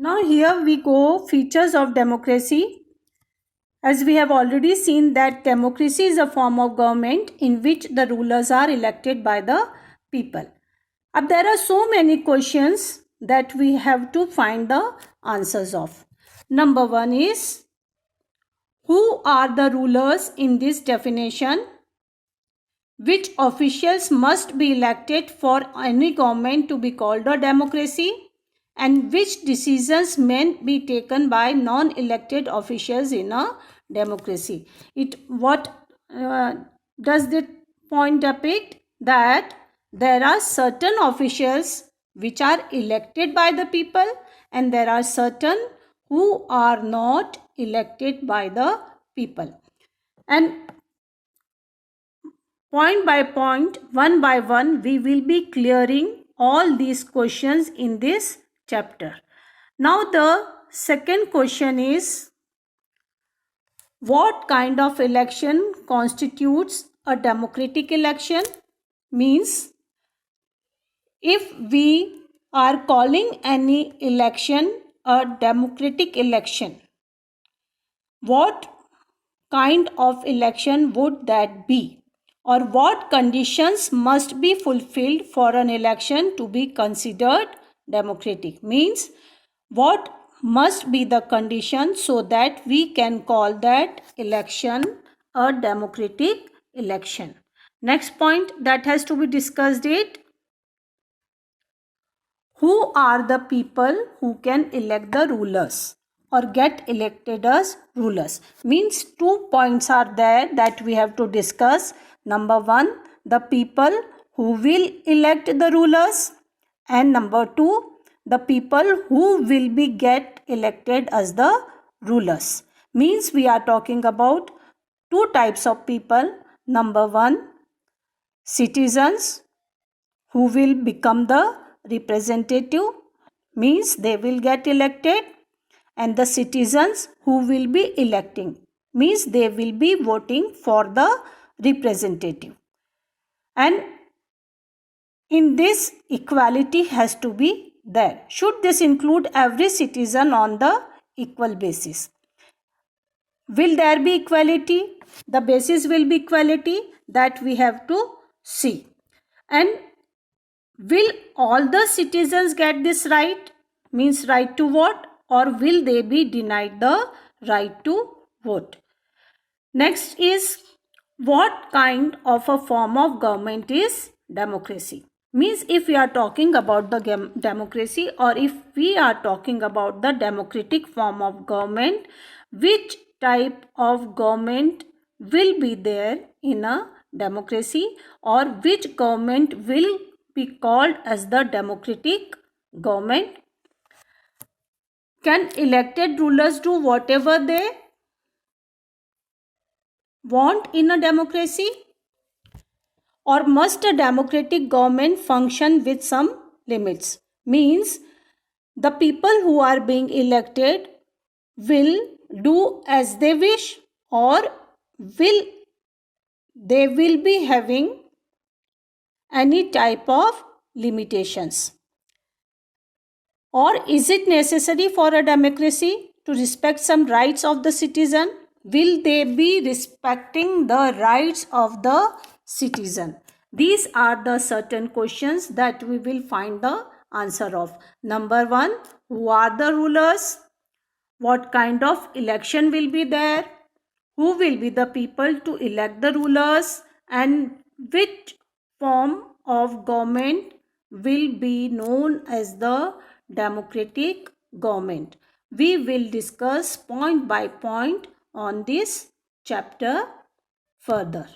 Now here we go, features of democracy. As we have already seen that democracy is a form of government in which the rulers are elected by the people. अब there are so many questions that we have to find the answers of. Number one is, who are the rulers in this definition? Which officials must be elected for any government to be called a democracy? And which decisions may be taken by non-elected officials in a democracy? What does the point depict? That there are certain officials which are elected by the people and there are certain who are not elected by the people. And point by point, one by one, we will be clearing all these questions in this chapter. Now the second question is, what kind of election constitutes a democratic election? Means, if we are calling any election a democratic election, what kind of election would that be? Or what conditions must be fulfilled for an election to be considered democratic? Means, what must be the condition so that we can call that election a democratic election? Next point that has to be discussed is, who are the people who can elect the rulers or get elected as rulers? Means two points are there that we have to discuss. Number one, the people who will elect the rulers, and number two, the people who will be get elected as the rulers. Means we are talking about two types of people. Number one, citizens who will become the representative, means they will get elected, and the citizens who will be electing, means they will be voting for the representative. And in this, equality has to be there. Should this include every citizen on the equal basis? Will there be equality? The basis will be equality, that we have to see. And will all the citizens get this right? Means right to vote, or will they be denied the right to vote? Next is, what kind of a form of government is democracy? Means if we are talking about the democracy, or if we are talking about the democratic form of government, which type of government will be there in a democracy, or which government will be called as the democratic government? Can elected rulers do whatever they want in a democracy? Or must a democratic government function with some limits? Means the people who are being elected will do as they wish, or they will be having any type of limitations? Or is it necessary for a democracy to respect some rights of the citizen? Will they be respecting the rights of the citizen? These are the certain questions that we will find the answer of. Number one, who are the rulers? What kind of election will be there? Who will be the people to elect the rulers? And which form of government will be known as the democratic government? We will discuss point by point on this chapter further.